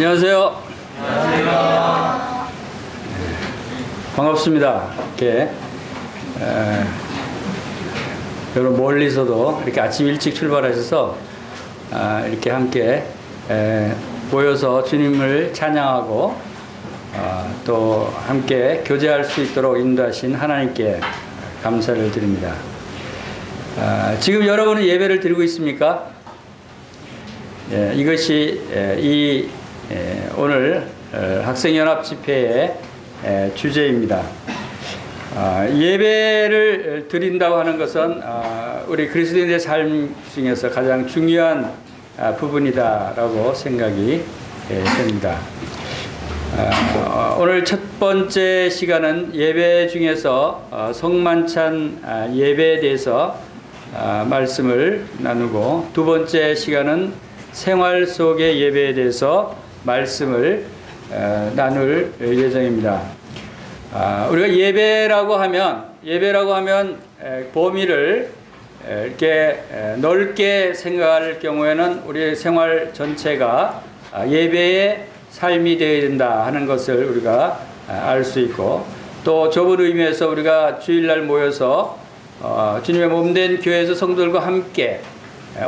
안녕하세요. 안녕하세요. 반갑습니다. 이렇게 여러분 멀리서도 이렇게 아침 일찍 출발하셔서 이렇게 함께 모여서 주님을 찬양하고 또 함께 교제할 수 있도록 인도하신 하나님께 감사를 드립니다. 지금 여러분은 예배를 드리고 있습니까? 이것이 오늘 학생연합 집회의 주제입니다. 예배를 드린다고 하는 것은 우리 그리스도인의 삶 중에서 가장 중요한 부분이다라고 생각이 됩니다. 오늘 첫 번째 시간은 예배 중에서 성만찬 예배에 대해서 말씀을 나누고, 두 번째 시간은 생활 속의 예배에 대해서 말씀을 나눌 예정입니다. 우리가 예배라고 하면 범위를 이렇게 넓게 생각할 경우에는 우리의 생활 전체가 예배의 삶이 되어야 된다 하는 것을 우리가 알 수 있고, 또 좁은 의미에서 우리가 주일날 모여서 주님의 몸된 교회에서 성도들과 함께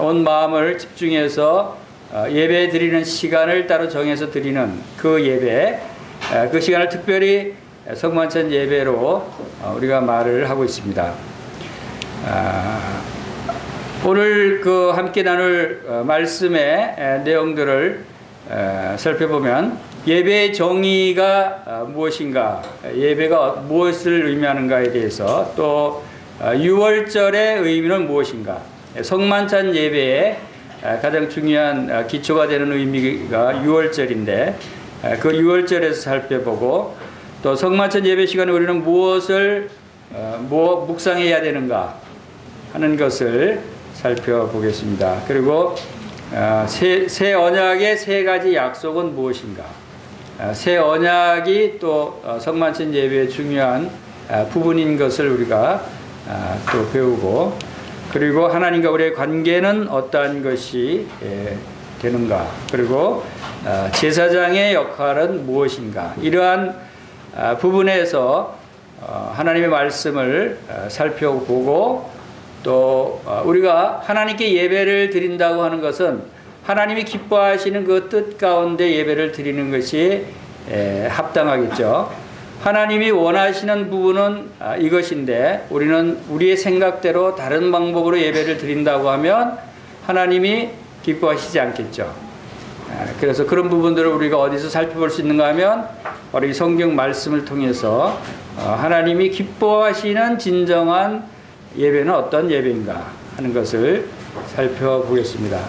온 마음을 집중해서 예배 드리는 시간을 따로 정해서 드리는 그 예배, 그 시간을 특별히 성만찬 예배로 우리가 말을 하고 있습니다. 오늘 그 함께 나눌 말씀의 내용들을 살펴보면, 예배의 정의가 무엇인가, 예배가 무엇을 의미하는가에 대해서, 또 유월절의 의미는 무엇인가, 성만찬 예배의 가장 중요한 기초가 되는 의미가 유월절인데 그 유월절에서 살펴보고, 또 성만찬 예배 시간에 우리는 무엇을 묵상해야 되는가 하는 것을 살펴보겠습니다. 그리고 새 언약의 세 가지 약속은 무엇인가, 새 언약이 또 성만찬 예배의 중요한 부분인 것을 우리가 또 배우고, 그리고 하나님과 우리의 관계는 어떠한 것이 되는가, 그리고 제사장의 역할은 무엇인가, 이러한 부분에서 하나님의 말씀을 살펴보고, 또 우리가 하나님께 예배를 드린다고 하는 것은 하나님이 기뻐하시는 그 뜻 가운데 예배를 드리는 것이 합당하겠죠. 하나님이 원하시는 부분은 이것인데 우리는 우리의 생각대로 다른 방법으로 예배를 드린다고 하면 하나님이 기뻐하시지 않겠죠. 그래서 그런 부분들을 우리가 어디서 살펴볼 수 있는가 하면 우리 성경 말씀을 통해서 하나님이 기뻐하시는 진정한 예배는 어떤 예배인가 하는 것을 살펴보겠습니다.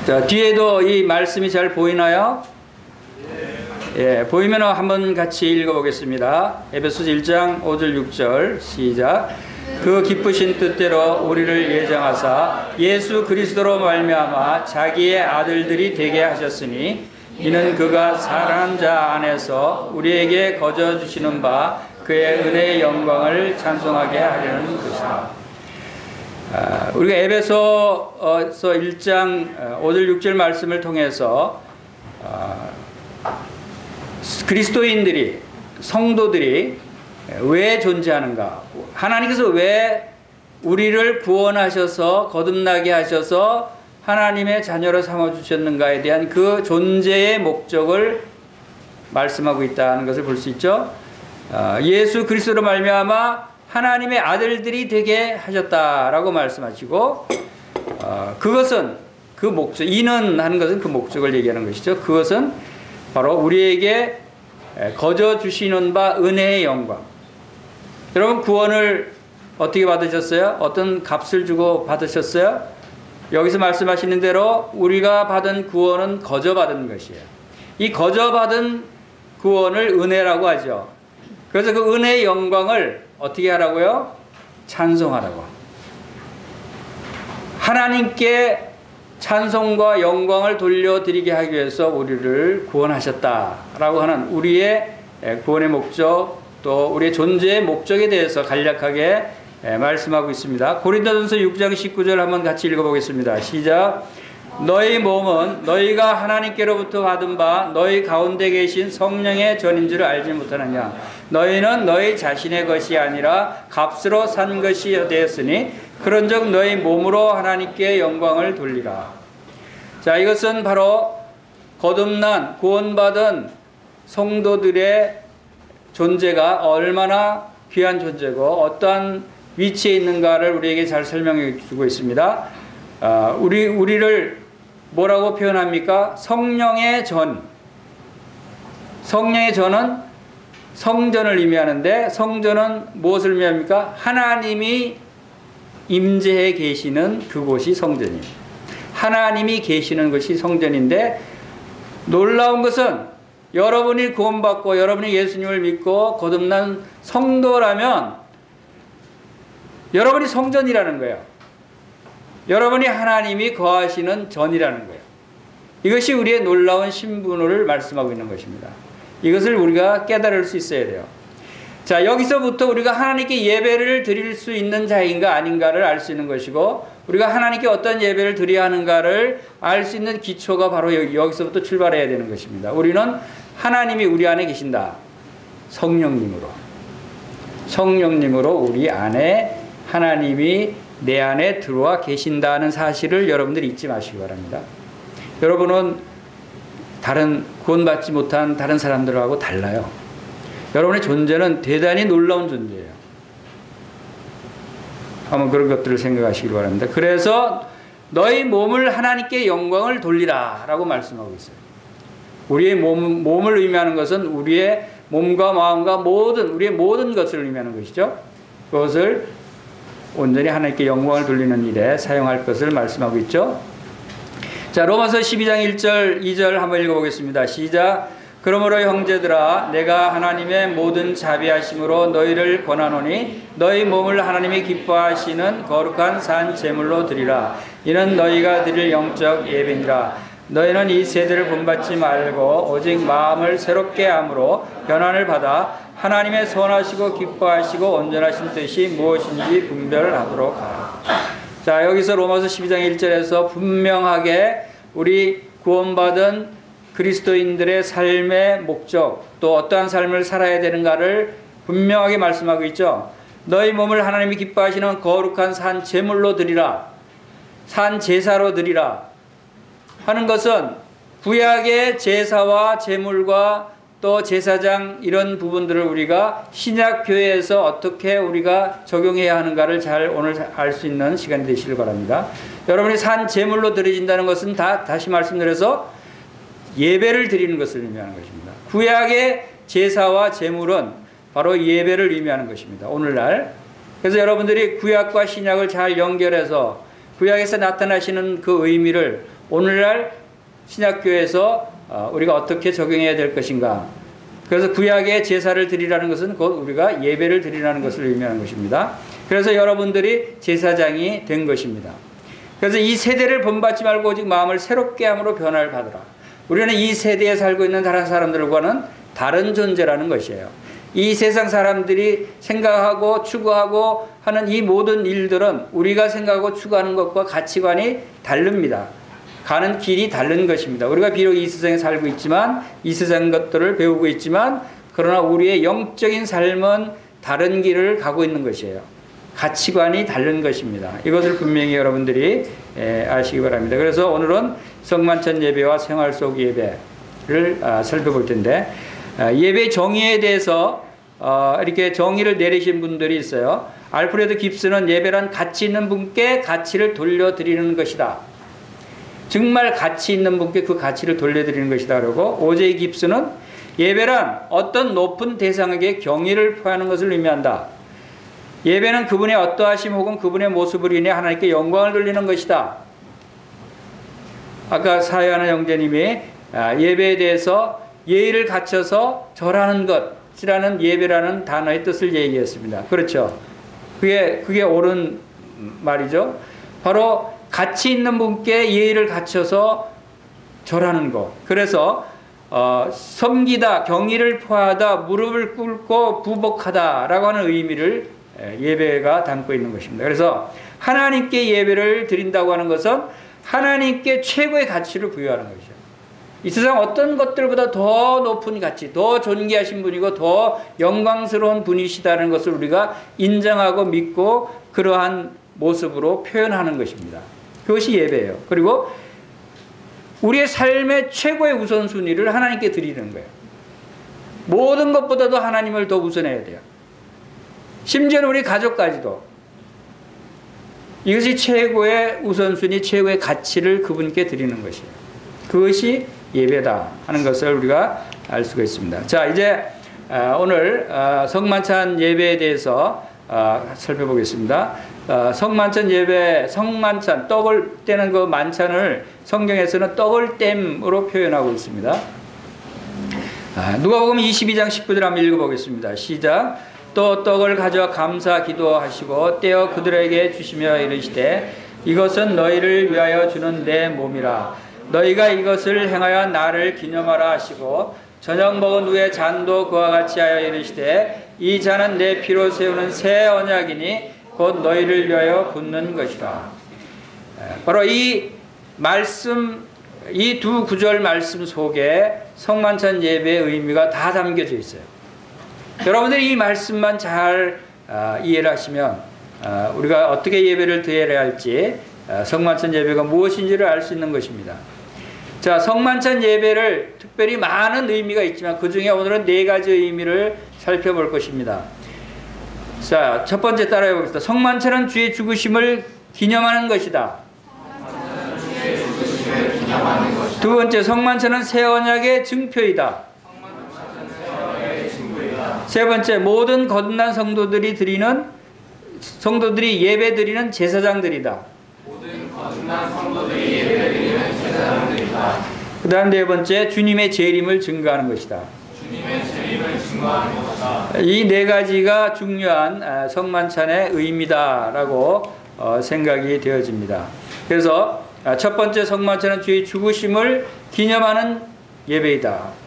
자, 뒤에도 이 말씀이 잘 보이나요? 예, 보이면 한번 같이 읽어보겠습니다. 에베소서 1장 5절 6절 시작. 그 기쁘신 뜻대로 우리를 예정하사 예수 그리스도로 말미암아 자기의 아들들이 되게 하셨으니, 이는 그가 사랑하는 자 안에서 우리에게 거저 주시는 바 그의 은혜의 영광을 찬송하게 하려는 것이다. 우리가 에베소서 1장 5절 6절 말씀을 통해서 그리스도인들이, 성도들이 왜 존재하는가, 하나님께서 왜 우리를 구원하셔서 거듭나게 하셔서 하나님의 자녀로 삼아주셨는가에 대한 그 존재의 목적을 말씀하고 있다는 것을 볼 수 있죠. 예수 그리스도로 말미암아 하나님의 아들들이 되게 하셨다라고 말씀하시고, 그것은 그 목적, 이는 하는 것은 그 목적을 얘기하는 것이죠. 그것은 바로 우리에게 거저 주시는 바 은혜의 영광. 여러분, 구원을 어떻게 받으셨어요? 어떤 값을 주고 받으셨어요? 여기서 말씀하시는 대로 우리가 받은 구원은 거저 받은 것이에요. 이 거저 받은 구원을 은혜라고 하죠. 그래서 그 은혜의 영광을 어떻게 하라고요? 찬송하라고. 하나님께 찬송과 영광을 돌려드리게 하기 위해서 우리를 구원하셨다라고 하는 우리의 구원의 목적, 또 우리의 존재의 목적에 대해서 간략하게 말씀하고 있습니다. 고린도전서 6장 19절 한번 같이 읽어보겠습니다. 시작. 너희 몸은 너희가 하나님께로부터 받은 바 너희 가운데 계신 성령의 전인 줄 알지 못하느냐. 너희는 너희 자신의 것이 아니라 값으로 산 것이 되었으니 그런즉 너희 몸으로 하나님께 영광을 돌리라. 자, 이것은 바로 거듭난 구원받은 성도들의 존재가 얼마나 귀한 존재고 어떠한 위치에 있는가를 우리에게 잘 설명해 주고 있습니다. 우리를 뭐라고 표현합니까? 성령의 전. 성령의 전은 성전을 의미하는데 성전은 무엇을 의미합니까? 하나님이 임재해 계시는 그곳이 성전이에요. 하나님이 계시는 것이 성전인데 놀라운 것은 여러분이 구원받고 여러분이 예수님을 믿고 거듭난 성도라면 여러분이 성전이라는 거예요. 여러분이 하나님이 거하시는 전이라는 거예요. 이것이 우리의 놀라운 신분을 말씀하고 있는 것입니다. 이것을 우리가 깨달을 수 있어야 돼요. 자, 여기서부터 우리가 하나님께 예배를 드릴 수 있는 자인가 아닌가를 알 수 있는 것이고 우리가 하나님께 어떤 예배를 드려야 하는가를 알 수 있는 기초가 바로 여기서부터 출발해야 되는 것입니다. 우리는 하나님이 우리 안에 계신다. 성령님으로 우리 안에 하나님이 내 안에 들어와 계신다는 사실을 여러분들이 잊지 마시기 바랍니다. 여러분은 구원받지 못한 다른 사람들하고 달라요. 여러분의 존재는 대단히 놀라운 존재예요. 한번 그런 것들을 생각하시기 바랍니다. 그래서 너희 몸을 하나님께 영광을 돌리라 라고 말씀하고 있어요. 우리의 몸을 의미하는 것은 우리의 몸과 마음과 우리의 모든 것을 의미하는 것이죠. 그것을 온전히 하나님께 영광을 돌리는 일에 사용할 것을 말씀하고 있죠. 자, 로마서 12장 1절 2절 한번 읽어보겠습니다. 시작. 그러므로 형제들아 내가 하나님의 모든 자비하심으로 너희를 권하노니 너희 몸을 하나님이 기뻐하시는 거룩한 산 제물로 드리라. 이는 너희가 드릴 영적 예배니라. 너희는 이 세대를 본받지 말고 오직 마음을 새롭게 함으로 변화를 받아 하나님의 선하시고 기뻐하시고 온전하신 뜻이 무엇인지 분별하도록 하라. 자, 여기서 로마서 12장 1절에서 분명하게 우리 구원받은 그리스도인들의 삶의 목적 또 어떠한 삶을 살아야 되는가를 분명하게 말씀하고 있죠. 너희 몸을 하나님이 기뻐하시는 거룩한 산 제물로 드리라. 산 제사로 드리라 하는 것은 구약의 제사와 제물과 또 제사장 이런 부분들을 우리가 신약교회에서 어떻게 우리가 적용해야 하는가를 오늘 알 수 있는 시간이 되시길 바랍니다. 여러분이 산 제물로 드려진다는 것은 다시 말씀드려서 예배를 드리는 것을 의미하는 것입니다. 구약의 제사와 제물은 바로 예배를 의미하는 것입니다. 오늘날. 그래서 여러분들이 구약과 신약을 잘 연결해서 구약에서 나타나시는 그 의미를 오늘날 신약교회에서 우리가 어떻게 적용해야 될 것인가. 그래서 구약의 제사를 드리라는 것은 곧 우리가 예배를 드리라는 것을 의미하는 것입니다. 그래서 여러분들이 제사장이 된 것입니다. 그래서 이 세대를 본받지 말고 오직 마음을 새롭게 함으로 변화를 받으라. 우리는 이 세대에 살고 있는 다른 사람들과는 다른 존재라는 것이에요. 이 세상 사람들이 생각하고 추구하고 하는 이 모든 일들은 우리가 생각하고 추구하는 것과 가치관이 다릅니다. 가는 길이 다른 것입니다. 우리가 비록 이 세상에 살고 있지만 이 세상 것들을 배우고 있지만 그러나 우리의 영적인 삶은 다른 길을 가고 있는 것이에요. 가치관이 다른 것입니다. 이것을 분명히 여러분들이 아시기 바랍니다. 그래서 오늘은 성만찬 예배와 생활 속 예배를 살펴볼 텐데 예배 정의에 대해서 이렇게 정의를 내리신 분들이 있어요. 알프레드 깁스는 예배란 가치 있는 분께 가치를 돌려드리는 것이다. 정말 가치 있는 분께 그 가치를 돌려드리는 것이다. 그러고 오제이 깁스는 예배란 어떤 높은 대상에게 경의를 표하는 것을 의미한다. 예배는 그분의 어떠하심 혹은 그분의 모습을 인해 하나님께 영광을 돌리는 것이다. 아까 사회하는 형제님이 예배에 대해서 예의를 갖춰서 절하는 것이라는 예배라는 단어의 뜻을 얘기했습니다. 그렇죠. 그게 옳은 말이죠. 바로 가치 있는 분께 예의를 갖춰서 절하는 것. 그래서 섬기다, 경의를 표하다, 무릎을 꿇고 부복하다 라고 하는 의미를 예배가 담고 있는 것입니다. 그래서 하나님께 예배를 드린다고 하는 것은 하나님께 최고의 가치를 부여하는 것이죠. 이 세상 어떤 것들보다 더 높은 가치, 더 존귀하신 분이고 더 영광스러운 분이시다는 것을 우리가 인정하고 믿고 그러한 모습으로 표현하는 것입니다. 그것이 예배예요. 그리고 우리의 삶의 최고의 우선순위를 하나님께 드리는 거예요. 모든 것보다도 하나님을 더 우선해야 돼요. 심지어는 우리 가족까지도. 이것이 최고의 우선순위, 최고의 가치를 그분께 드리는 것이에요. 그것이 예배다 하는 것을 우리가 알 수가 있습니다. 자, 이제 오늘 성만찬 예배에 대해서 살펴보겠습니다. 성만찬 예배, 성만찬, 떡을 떼는 그 만찬을 성경에서는 떡을 땜으로 표현하고 있습니다. 누가복음 22장 19절 한번 읽어보겠습니다. 시작. 또 떡을 가져와 감사 기도하시고 떼어 그들에게 주시며 이르시되 이것은 너희를 위하여 주는 내 몸이라. 너희가 이것을 행하여 나를 기념하라 하시고 저녁 먹은 후에 잔도 그와 같이 하여 이르시되 이 잔은 내 피로 세우는 새 언약이니 곧 너희를 위하여 붓는 것이라. 바로 이 말씀, 이 두 구절 말씀 속에 성만찬 예배의 의미가 다 담겨져 있어요. 여러분들이 이 말씀만 잘 이해를 하시면 우리가 어떻게 예배를 드려야 할지, 성만찬 예배가 무엇인지를 알 수 있는 것입니다. 자, 성만찬 예배를 특별히 많은 의미가 있지만 그 중에 오늘은 네 가지 의미를 살펴볼 것입니다. 자, 첫 번째 따라해 보겠습니다. 성만찬은 주의 죽으심을 기념하는 것이다. 두 번째, 성만찬은 새 언약의 증표이다. 세 번째, 모든 거듭난 성도들이 예배 드리는 제사장들이다. 그 다음 네 번째, 주님의 재림을 증거하는 것이다. 이 네 가지가 중요한 성만찬의 의미다라고 생각이 되어집니다. 그래서 첫 번째, 성만찬은 주의 죽으심을 기념하는 예배이다.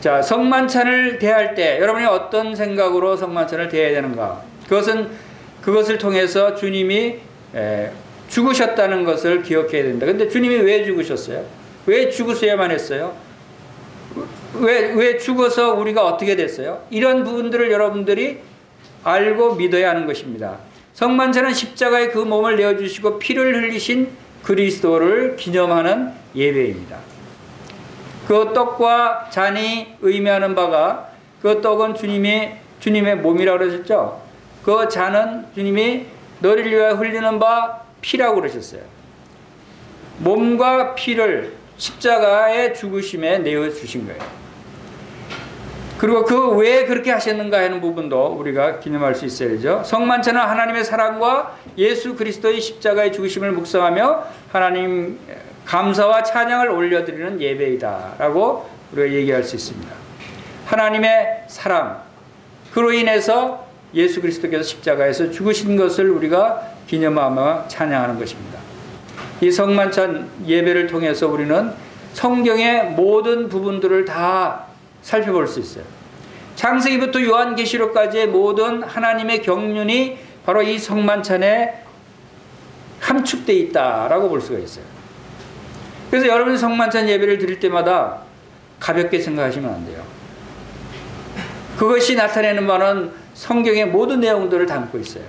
자, 성만찬을 대할 때 여러분이 어떤 생각으로 성만찬을 대해야 되는가? 그것을 통해서 주님이 죽으셨다는 것을 기억해야 된다. 근데 주님이 왜 죽으셨어요? 왜 죽으셔야만 했어요? 왜 죽어서 우리가 어떻게 됐어요? 이런 부분들을 여러분들이 알고 믿어야 하는 것입니다. 성만찬은 십자가에 그 몸을 내어주시고 피를 흘리신 그리스도를 기념하는 예배입니다. 그 떡과 잔이 의미하는 바가, 그 떡은 주님의 몸이라고 그러셨죠? 그 잔은 주님이 너를 위하여 흘리는 바 피라고 그러셨어요. 몸과 피를 십자가의 죽으심에 내어주신 거예요. 그리고 그 왜 그렇게 하셨는가 하는 부분도 우리가 기념할 수 있어야죠. 성만찬은 하나님의 사랑과 예수 그리스도의 십자가의 죽으심을 묵상하며 하나님 감사와 찬양을 올려드리는 예배이다 라고 우리가 얘기할 수 있습니다. 하나님의 사랑, 그로 인해서 예수 그리스도께서 십자가에서 죽으신 것을 우리가 기념하며 찬양하는 것입니다. 이 성만찬 예배를 통해서 우리는 성경의 모든 부분들을 다 살펴볼 수 있어요. 창세기부터 요한계시록까지의 모든 하나님의 경륜이 바로 이 성만찬에 함축되어 있다라고 볼 수가 있어요. 그래서 여러분이 성만찬 예배를 드릴 때마다 가볍게 생각하시면 안 돼요. 그것이 나타내는 바는 성경의 모든 내용들을 담고 있어요.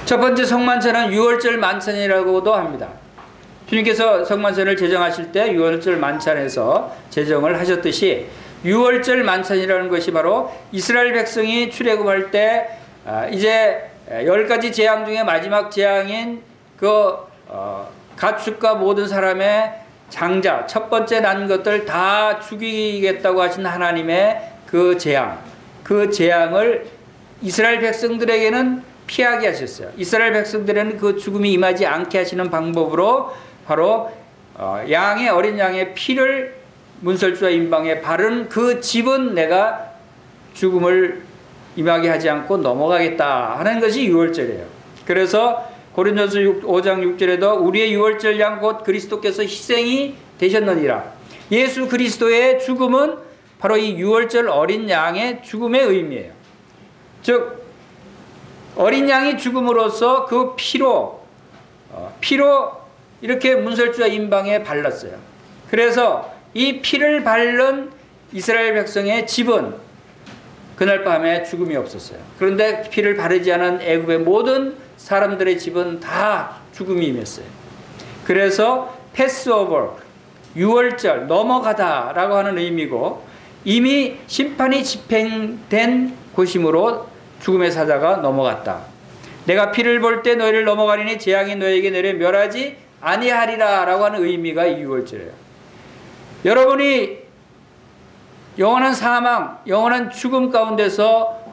첫 번째, 성만찬은 유월절 만찬이라고도 합니다. 주님께서 성만찬을 제정하실 때 유월절 만찬에서 제정을 하셨듯이 유월절 만찬이라는 것이 바로 이스라엘 백성이 출애굽할 때 이제 10가지 재앙 중에 마지막 재앙인 가축과 모든 사람의 장자, 첫 번째 난 것들 다 죽이겠다고 하신 하나님의 그 재앙을 이스라엘 백성들에게는 피하게 하셨어요. 이스라엘 백성들에는 그 죽음이 임하지 않게 하시는 방법으로 바로 어린 양의 피를 문설주와 임방에 바른 그 집은 내가 죽음을 임하게 하지 않고 넘어가겠다 하는 것이 유월절이에요. 그래서 고린도서 5장 6절에도 우리의 유월절 양 곧 그리스도께서 희생이 되셨느니라. 예수 그리스도의 죽음은 바로 이 유월절 어린 양의 죽음의 의미예요. 즉 어린 양이 죽음으로써 그 피로 이렇게 문설주와 임방에 발랐어요. 그래서 이 피를 바른 이스라엘 백성의 집은 그날 밤에 죽음이 없었어요. 그런데 피를 바르지 않은 애굽의 모든 사람들의 집은 다 죽음이 임했어요. 그래서 패스오버, 유월절, 넘어가다라고 하는 의미고, 이미 심판이 집행된 곳이므로 죽음의 사자가 넘어갔다. 내가 피를 볼 때 너희를 넘어가리니 재앙이 너희에게 내려 멸하지 아니하리라 라고 하는 의미가 이 유월절이에요. 여러분이 영원한 사망, 영원한 죽음 가운데서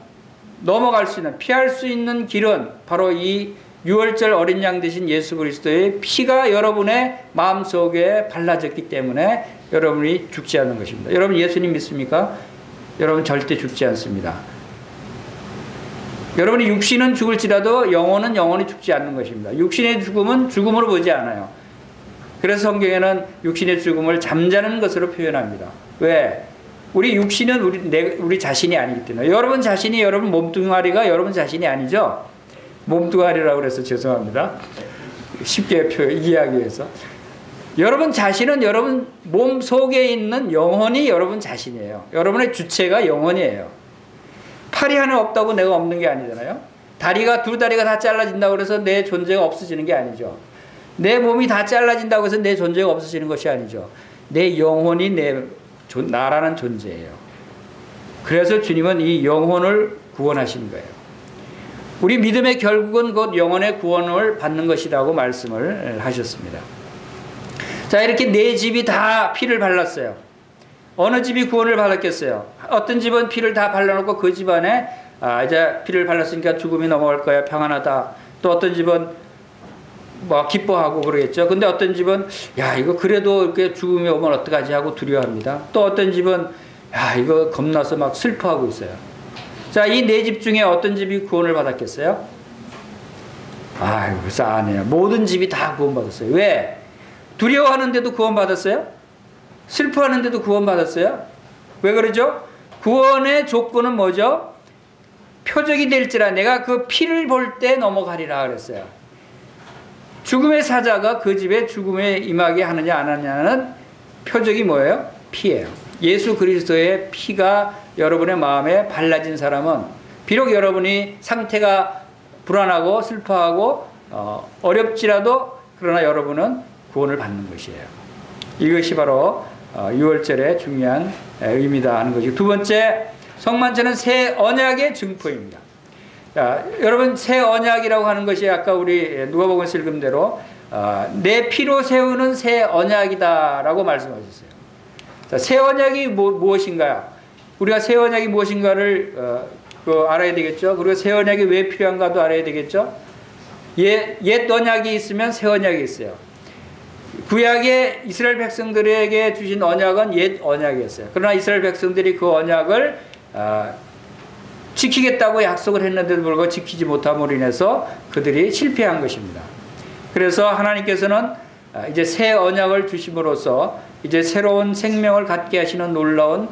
넘어갈 수 있는, 피할 수 있는 길은 바로 이 유월절 어린 양 되신 예수 그리스도의 피가 여러분의 마음속에 발라졌기 때문에 여러분이 죽지 않는 것입니다. 여러분 예수님 믿습니까? 여러분 절대 죽지 않습니다. 여러분이 육신은 죽을지라도 영혼은 영원히 죽지 않는 것입니다. 육신의 죽음은 죽음으로 보지 않아요. 그래서 성경에는 육신의 죽음을 잠자는 것으로 표현합니다. 왜? 우리 육신은 우리 자신이 아니기 때문에. 여러분 자신이 여러분 몸뚱아리가 여러분 자신이 아니죠? 몸뚱아리라고 그래서 죄송합니다. 쉽게 이해하기 위해서. 여러분 자신은 여러분 몸 속에 있는 영혼이 여러분 자신이에요. 여러분의 주체가 영혼이에요. 팔이 하나 없다고 내가 없는 게 아니잖아요. 두 다리가 다 잘라진다고 해서 내 존재가 없어지는 게 아니죠. 내 몸이 다 잘라진다고 해서 내 존재가 없어지는 것이 아니죠. 내 영혼이 나라는 존재예요. 그래서 주님은 이 영혼을 구원하신 거예요. 우리 믿음의 결국은 곧 영혼의 구원을 받는 것이라고 말씀을 하셨습니다. 자, 이렇게 네 집이 다 피를 발랐어요. 어느 집이 구원을 받았겠어요? 어떤 집은 피를 다 발라놓고 그 집안에 이제 피를 발랐으니까 죽음이 넘어갈 거야, 평안하다. 또 어떤 집은 뭐 기뻐하고 그러겠죠. 근데 어떤 집은 야, 이거 그래도 이렇게 죽음이 오면 어떡하지 하고 두려워합니다. 또 어떤 집은 야, 이거 겁나서 막 슬퍼하고 있어요. 자, 이 네 집 중에 어떤 집이 구원을 받았겠어요? 아이고, 싸하네요. 모든 집이 다 구원받았어요. 왜? 두려워하는데도 구원받았어요? 슬퍼하는데도 구원받았어요? 왜 그러죠? 구원의 조건은 뭐죠? 표적이 될지라 내가 그 피를 볼 때 넘어가리라 그랬어요. 죽음의 사자가 그 집에 죽음에 임하게 하느냐 안 하느냐는 표적이 뭐예요? 피예요. 예수 그리스도의 피가 여러분의 마음에 발라진 사람은 비록 여러분이 상태가 불안하고 슬퍼하고 어렵지라도 그러나 여러분은 구원을 받는 것이에요. 이것이 바로 유월절의 중요한 의미다 하는 것이고, 두 번째, 성만찬은 새 언약의 증거입니다. 자, 여러분 새 언약이라고 하는 것이 아까 우리 누가복음에서 읽은 대로 내 피로 세우는 새 언약이다라고 말씀하셨어요. 자, 새 언약이 무엇인가요? 우리가 새 언약이 무엇인가를 알아야 되겠죠. 그리고 새 언약이 왜 필요한가도 알아야 되겠죠. 옛 언약이 있으면 새 언약이 있어요. 구약의 이스라엘 백성들에게 주신 언약은 옛 언약이었어요. 그러나 이스라엘 백성들이 그 언약을 지키겠다고 약속을 했는데도 불구하고 지키지 못함으로 인해서 그들이 실패한 것입니다. 그래서 하나님께서는 이제 새 언약을 주심으로써 이제 새로운 생명을 갖게 하시는 놀라운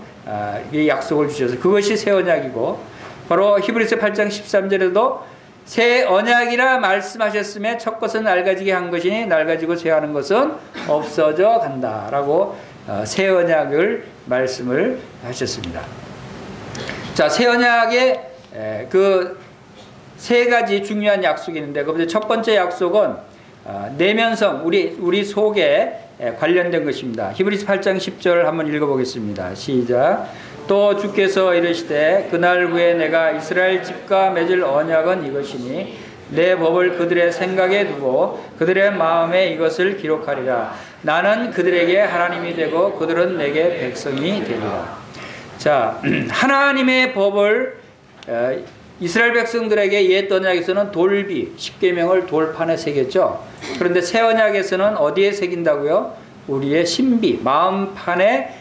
이 약속을 주셔서 그것이 새 언약이고, 바로 히브리서 8장 13절에도 새 언약이라 말씀하셨음에 첫 것은 낡아지게 한 것이니 낡아지고 쇠하는 것은 없어져 간다라고 새 언약을 말씀을 하셨습니다. 자, 새 언약에 그 세 가지 중요한 약속이 있는데, 그 첫 번째 약속은 내면성, 우리 속에 관련된 것입니다. 히브리서 8장 10절 한번 읽어보겠습니다. 시작. 또 주께서 이르시되 그날 후에 내가 이스라엘 집과 맺을 언약은 이것이니 내 법을 그들의 생각에 두고 그들의 마음에 이것을 기록하리라. 나는 그들에게 하나님이 되고 그들은 내게 백성이 되리라. 자, 하나님의 법을 이스라엘 백성들에게 옛 언약에서는 돌비, 십계명을 돌판에 새겼죠. 그런데 새 언약에서는 어디에 새긴다고요? 우리의 신비, 마음판에,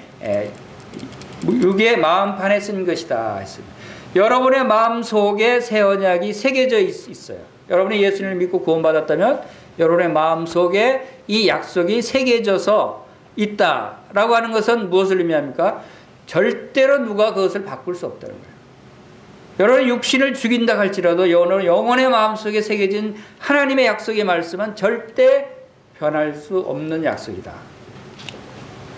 육의 마음판에 쓴 것이다 했습니다. 여러분의 마음 속에 새 언약이 새겨져 있어요. 여러분이 예수님을 믿고 구원받았다면 여러분의 마음 속에 이 약속이 새겨져서 있다라고 하는 것은 무엇을 의미합니까? 절대로 누가 그것을 바꿀 수 없다는 거예요. 여러분 육신을 죽인다 할지라도 영혼의 마음속에 새겨진 하나님의 약속의 말씀은 절대 변할 수 없는 약속이다.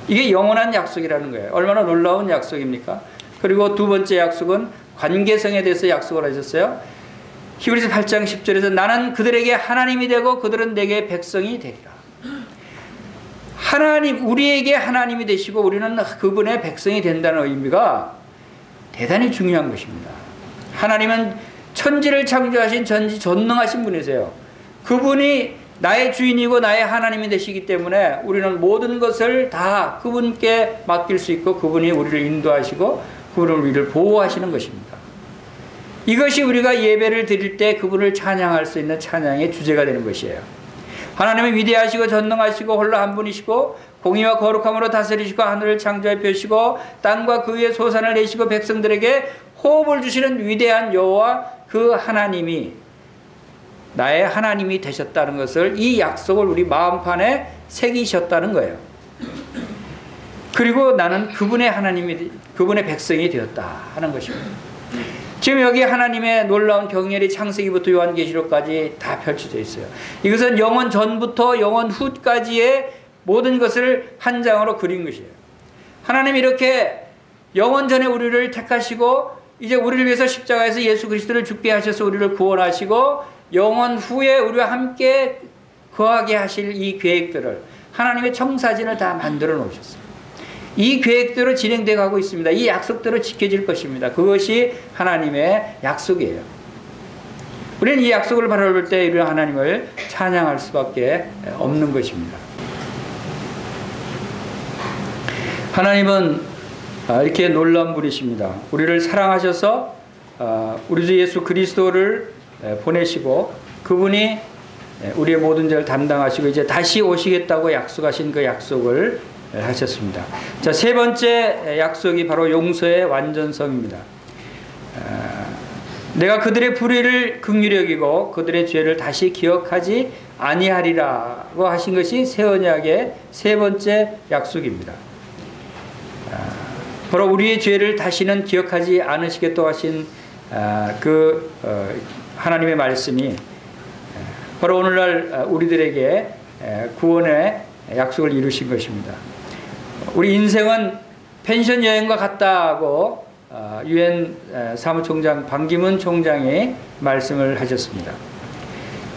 이게 영원한 약속이라는 거예요. 얼마나 놀라운 약속입니까? 그리고 두 번째 약속은 관계성에 대해서 약속을 하셨어요. 히브리서 8장 10절에서 나는 그들에게 하나님이 되고 그들은 내게 백성이 되리라. 하나님, 우리에게 하나님이 되시고 우리는 그분의 백성이 된다는 의미가 대단히 중요한 것입니다. 하나님은 천지를 창조하신 전지전능하신 분이세요. 그분이 나의 주인이고 나의 하나님이 되시기 때문에 우리는 모든 것을 다 그분께 맡길 수 있고 그분이 우리를 인도하시고 그분은 우리를 보호하시는 것입니다. 이것이 우리가 예배를 드릴 때 그분을 찬양할 수 있는 찬양의 주제가 되는 것이에요. 하나님은 위대하시고 전능하시고 홀로 한 분이시고 공의와 거룩함으로 다스리시고 하늘을 창조해 펴시고 땅과 그 위에 소산을 내시고 백성들에게 호흡을 주시는 위대한 여호와 그 하나님이 나의 하나님이 되셨다는 것을, 이 약속을 우리 마음판에 새기셨다는 거예요. 그리고 나는 그분의 하나님이, 그분의 백성이 되었다 하는 것입니다. 지금 여기 하나님의 놀라운 경륜이 창세기부터 요한계시록까지 다 펼쳐져 있어요. 이것은 영원 전부터 영원 후까지의 모든 것을 한 장으로 그린 것이에요. 하나님이 이렇게 영원 전에 우리를 택하시고 이제 우리를 위해서 십자가에서 예수 그리스도를 죽게 하셔서 우리를 구원하시고 영원 후에 우리와 함께 거하게 하실 이 계획들을, 하나님의 청사진을 다 만들어 놓으셨어요. 이 계획대로 진행되어 가고 있습니다. 이 약속대로 지켜질 것입니다. 그것이 하나님의 약속이에요. 우리는 이 약속을 바라볼 때 이런 하나님을 찬양할 수밖에 없는 것입니다. 하나님은 이렇게 놀라운 분이십니다. 우리를 사랑하셔서 우리 주 예수 그리스도를 보내시고 그분이 우리의 모든 죄를 담당하시고 이제 다시 오시겠다고 약속하신 그 약속을 하셨습니다. 자, 세 번째 약속이 바로 용서의 완전성입니다. 내가 그들의 불의를 긍휼히 여기고 그들의 죄를 다시 기억하지 아니하리라고 하신 것이 새 언약의 세 번째 약속입니다. 바로 우리의 죄를 다시는 기억하지 않으시겠다고 하신 하나님의 말씀이 바로 오늘날 우리들에게 구원의 약속을 이루신 것입니다. 우리 인생은 펜션 여행과 같다고 유엔 사무총장 반기문 총장이 말씀을 하셨습니다.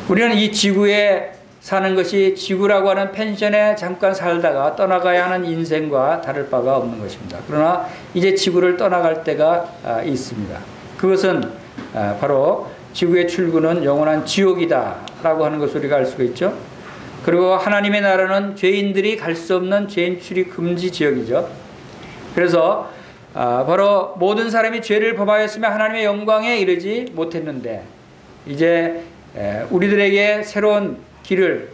우리는 이 지구에 사는 것이 지구라고 하는 펜션에 잠깐 살다가 떠나가야 하는 인생과 다를 바가 없는 것입니다. 그러나 이제 지구를 떠나갈 때가 있습니다. 그것은 바로 지구의 출구는 영원한 지옥이다 라고 하는 것을 우리가 알 수가 있죠. 그리고 하나님의 나라는 죄인들이 갈 수 없는 죄인 출입 금지 지역이죠. 그래서 바로 모든 사람이 죄를 범하였으며 하나님의 영광에 이르지 못했는데 이제 우리들에게 새로운 길을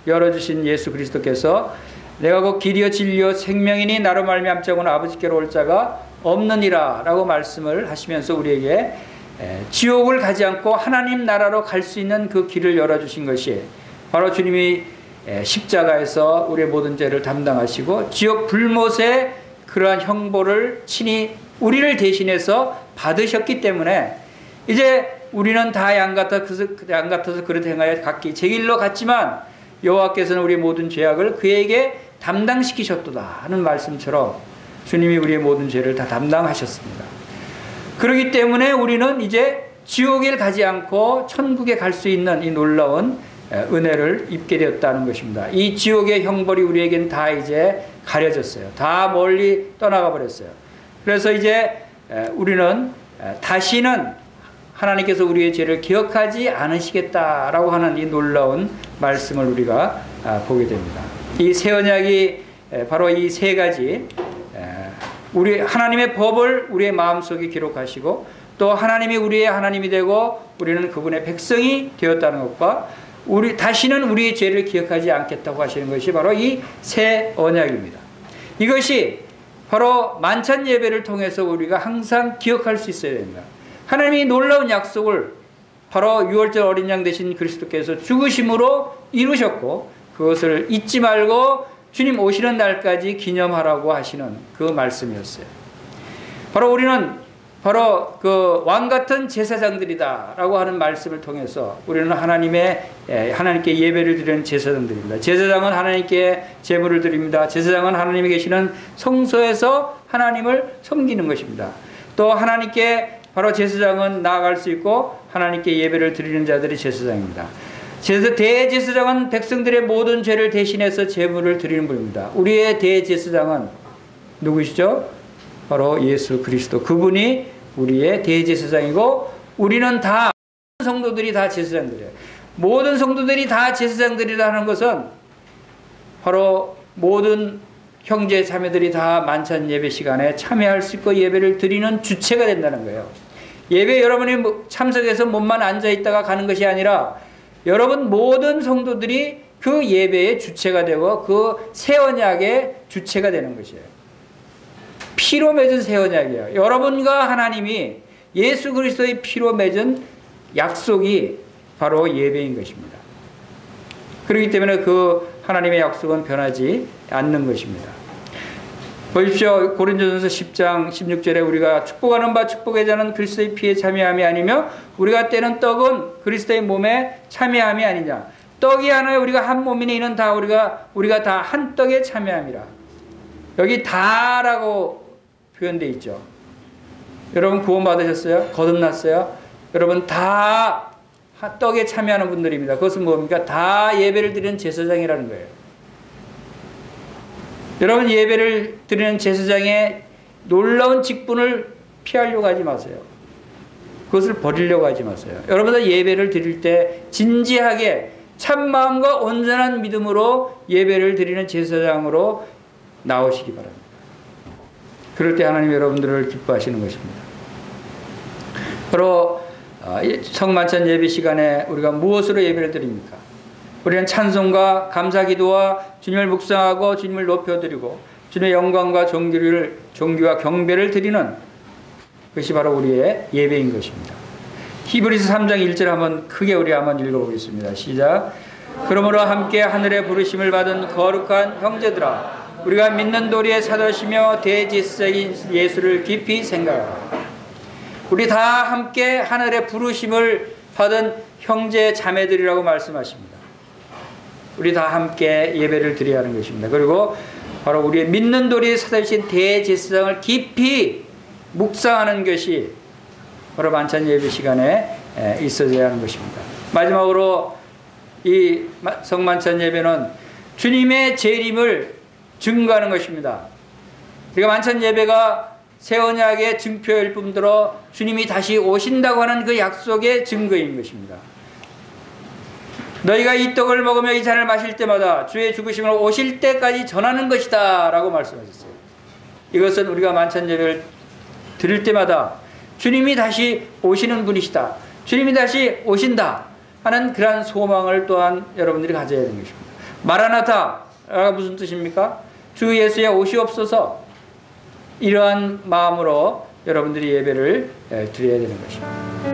열어주신 예수 그리스도께서 내가 곧 길이요 진리요 생명이니 나로 말미암자고는 아버지께로 올 자가 없느니라 라고 말씀을 하시면서 우리에게 지옥을 가지 않고 하나님 나라로 갈 수 있는 그 길을 열어주신 것이 바로 주님이 십자가에서 우리의 모든 죄를 담당하시고 지옥 불못의 그러한 형벌을 친히 우리를 대신해서 받으셨기 때문에 이제 우리는 다 양 같아서 그릇 행하여 각기 제 길로 갔지만 여호와께서는 우리의 모든 죄악을 그에게 담당시키셨도다 하는 말씀처럼 주님이 우리의 모든 죄를 다 담당하셨습니다. 그렇기 때문에 우리는 이제 지옥에 가지 않고 천국에 갈 수 있는 이 놀라운 은혜를 입게 되었다는 것입니다. 이 지옥의 형벌이 우리에겐 다 이제 가려졌어요. 다 멀리 떠나가 버렸어요. 그래서 이제 우리는 다시는 하나님께서 우리의 죄를 기억하지 않으시겠다라고 하는 이 놀라운 말씀을 우리가 보게 됩니다. 이 새 언약이 바로 이 세 가지, 우리 하나님의 법을 우리의 마음속에 기록하시고 또 하나님이 우리의 하나님이 되고 우리는 그분의 백성이 되었다는 것과 우리 다시는 우리의 죄를 기억하지 않겠다고 하시는 것이 바로 이 새 언약입니다. 이것이 바로 만찬 예배를 통해서 우리가 항상 기억할 수 있어야 됩니다. 하나님이 놀라운 약속을 바로 6월절 어린 양 되신 그리스도께서 죽으심으로 이루셨고 그것을 잊지 말고 주님 오시는 날까지 기념하라고 하시는 그 말씀이었어요. 바로 우리는 바로 그 왕 같은 제사장들이다라고 하는 말씀을 통해서 우리는 하나님께 예배를 드리는 제사장들입니다. 제사장은 하나님께 제물을 드립니다. 제사장은 하나님이 계시는 성소에서 하나님을 섬기는 것입니다. 또 하나님께 바로 제사장은 나아갈 수 있고 하나님께 예배를 드리는 자들이 제사장입니다. 대제사장은 백성들의 모든 죄를 대신해서 제물을 드리는 분입니다. 우리의 대제사장은 누구시죠? 바로 예수 그리스도. 그분이 우리의 대제사장이고 우리는 다 성도들이 다 제사장들이에요. 모든 성도들이 다 제사장들이라 하는 것은 바로 모든 형제 자매들이 다 만찬 예배 시간에 참여할 수 있고 예배를 드리는 주체가 된다는 거예요. 예배 여러분이 참석해서 몸만 앉아있다가 가는 것이 아니라 여러분 모든 성도들이 그 예배의 주체가 되고 그 새 언약의 주체가 되는 것이에요. 피로 맺은 새 언약이에요. 여러분과 하나님이 예수 그리스도의 피로 맺은 약속이 바로 예배인 것입니다. 그렇기 때문에 그 하나님의 약속은 변하지 않는 것입니다. 보십시오. 고린도전서 10장 16절에 우리가 축복하는 바 축복의 자는 그리스도의 피에 참여함이 아니며 우리가 떼는 떡은 그리스도의 몸에 참여함이 아니냐. 떡이 하나에 우리가 한 몸이니 이는 다 우리가 다 한 떡에 참여함이라. 여기 다라고 표현되어 있죠. 여러분 구원 받으셨어요? 거듭났어요? 여러분 다 떡에 참여하는 분들입니다. 그것은 뭡니까? 다 예배를 드리는 제사장이라는 거예요. 여러분 예배를 드리는 제사장의 놀라운 직분을 피하려고 하지 마세요. 그것을 버리려고 하지 마세요. 여러분들 예배를 드릴 때 진지하게 참마음과 온전한 믿음으로 예배를 드리는 제사장으로 나오시기 바랍니다. 그럴 때 하나님 여러분들을 기뻐하시는 것입니다. 바로 성만찬 예배 시간에 우리가 무엇으로 예배를 드립니까? 우리는 찬송과 감사기도와 주님을 묵상하고 주님을 높여드리고 주님의 영광과 존귀와 경배를 드리는 것이 바로 우리의 예배인 것입니다. 히브리서 3장 1절 한번 크게 우리 한번 읽어보겠습니다. 시작. 그러므로 함께 하늘에 부르심을 받은 거룩한 형제들아 우리가 믿는 도리에 사도시며 대제사장인 예수를 깊이 생각하라. 우리 다 함께 하늘에 부르심을 받은 형제 자매들이라고 말씀하십니다. 우리 다 함께 예배를 드려야 하는 것입니다. 그리고 바로 우리의 믿는 도리에 사도신 대제사장을 깊이 묵상하는 것이 바로 만찬 예배 시간에 있어야 하는 것입니다. 마지막으로 이 성만찬 예배는 주님의 재림을 증거하는 것입니다. 우리가 만찬 예배가 새 언약의 증표일 뿐더러 주님이 다시 오신다고 하는 그 약속의 증거인 것입니다. 너희가 이 떡을 먹으며 이 잔을 마실 때마다 주의 죽으심을 오실 때까지 전하는 것이다 라고 말씀하셨어요. 이것은 우리가 만찬 예배를 드릴 때마다 주님이 다시 오시는 분이시다, 주님이 다시 오신다 하는 그러한 소망을 또한 여러분들이 가져야 되는 것입니다. 마라나타가 무슨 뜻입니까? 주 예수의 오시옵소서. 이러한 마음으로 여러분들이 예배를 드려야 되는 것입니다.